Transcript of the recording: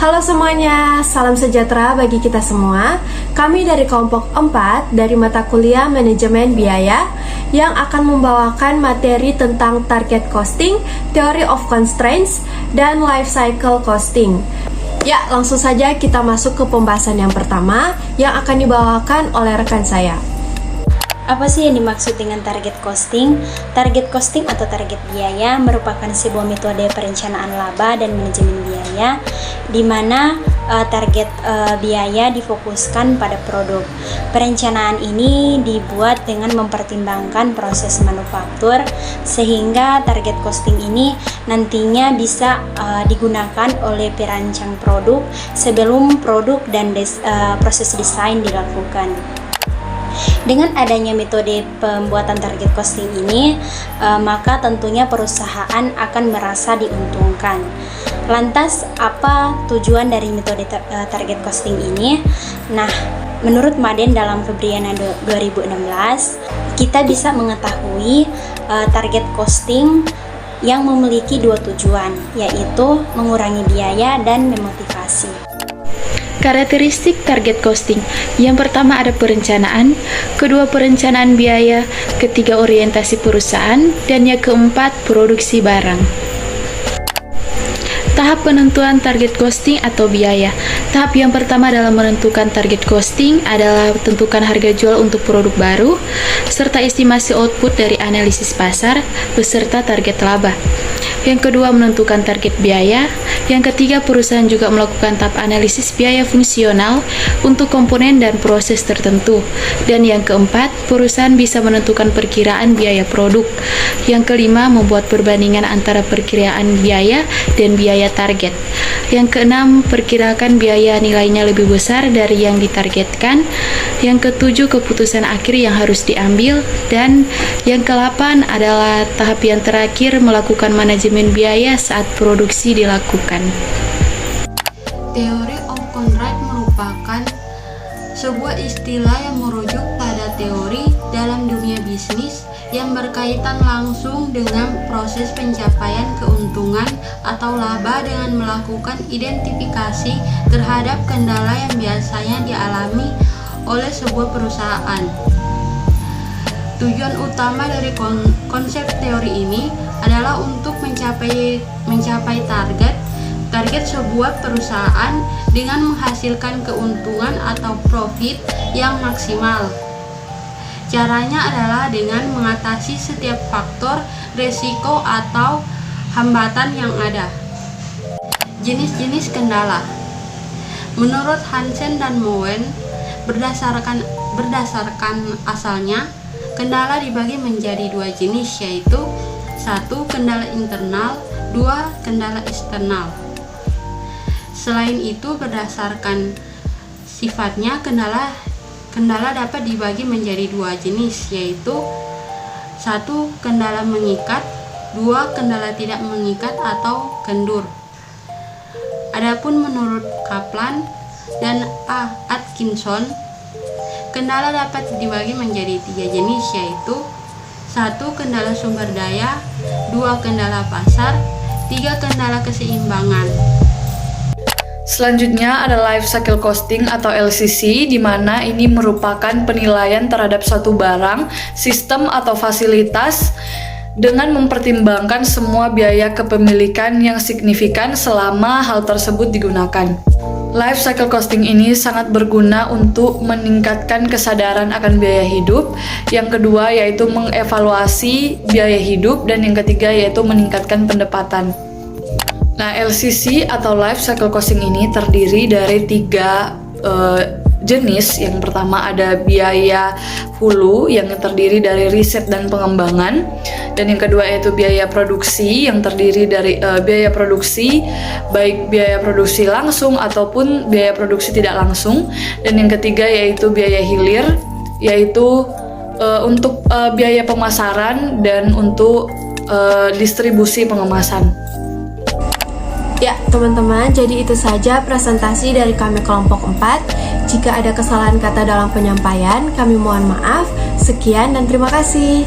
Halo semuanya, salam sejahtera bagi kita semua. Kami dari kelompok 4 dari mata kuliah Manajemen Biaya yang akan membawakan materi tentang target costing, theory of constraints, dan life cycle costing. Ya, langsung saja kita masuk ke pembahasan yang pertama yang akan dibawakan oleh rekan saya. Apa sih yang dimaksud dengan target costing? Target costing atau target biaya merupakan sebuah metode perencanaan laba dan manajemen biaya di mana target biaya difokuskan pada produk. Perencanaan ini dibuat dengan mempertimbangkan proses manufaktur sehingga target costing ini nantinya bisa digunakan oleh perancang produk sebelum produk dan proses desain dilakukan. Dengan adanya metode pembuatan target costing ini, maka tentunya perusahaan akan merasa diuntungkan. Lantas, apa tujuan dari metode target costing ini? Nah, menurut Maden dalam Febriana 2016, kita bisa mengetahui target costing yang memiliki dua tujuan, yaitu mengurangi biaya dan memotivasi. Karakteristik target costing. Yang pertama ada perencanaan, kedua perencanaan biaya, ketiga orientasi perusahaan, dan yang keempat produksi barang. Tahap penentuan target costing atau biaya. Tahap yang pertama dalam menentukan target costing adalah tentukan harga jual untuk produk baru, serta estimasi output dari analisis pasar, beserta target laba. Yang kedua, menentukan target biaya. Yang ketiga, perusahaan juga melakukan tahap analisis biaya fungsional untuk komponen dan proses tertentu. Dan yang keempat, perusahaan bisa menentukan perkiraan biaya produk. Yang kelima, membuat perbandingan antara perkiraan biaya dan biaya target. Yang keenam, perkirakan biaya nilainya lebih besar dari yang ditargetkan. Yang ketujuh, keputusan akhir yang harus diambil. Dan yang ke-8 adalah tahap yang terakhir, melakukan manajemen biaya saat produksi dilakukan. Theory of contract merupakan sebuah istilah yang merujuk pada teori dalam dunia bisnis yang berkaitan langsung dengan proses pencapaian keuntungan atau laba dengan melakukan identifikasi terhadap kendala yang biasanya dialami oleh sebuah perusahaan. Tujuan utama dari konsep teori ini adalah untuk mencapai target sebuah perusahaan dengan menghasilkan keuntungan atau profit yang maksimal. Caranya adalah dengan mengatasi setiap faktor resiko atau hambatan yang ada. Jenis-jenis kendala. Menurut Hansen dan Moen, berdasarkan asalnya, kendala dibagi menjadi dua jenis, yaitu 1. Kendala internal, 2. Kendala eksternal. Selain itu, berdasarkan sifatnya, kendala dapat dibagi menjadi dua jenis, yaitu 1. Kendala mengikat, 2. Kendala tidak mengikat atau kendur. Adapun menurut Kaplan dan Atkinson, kendala dapat dibagi menjadi 3 jenis, yaitu 1. Kendala sumber daya, 2. Kendala pasar, 3. Kendala keseimbangan. Selanjutnya ada life cycle costing atau LCC, di mana ini merupakan penilaian terhadap suatu barang, sistem atau fasilitas dengan mempertimbangkan semua biaya kepemilikan yang signifikan selama hal tersebut digunakan. Life cycle costing ini sangat berguna untuk meningkatkan kesadaran akan biaya hidup. Yang kedua yaitu mengevaluasi biaya hidup, dan yang ketiga yaitu meningkatkan pendapatan. Nah, LCC atau life cycle costing ini terdiri dari 3 jenis. Yang pertama ada biaya hulu yang terdiri dari riset dan pengembangan, dan yang kedua yaitu biaya produksi yang terdiri dari biaya produksi, baik biaya produksi langsung ataupun biaya produksi tidak langsung, dan yang ketiga yaitu biaya hilir, yaitu untuk biaya pemasaran dan untuk distribusi pengemasan. Ya, teman-teman, jadi itu saja presentasi dari kami kelompok 4. Jika ada kesalahan kata dalam penyampaian, kami mohon maaf. Sekian dan terima kasih.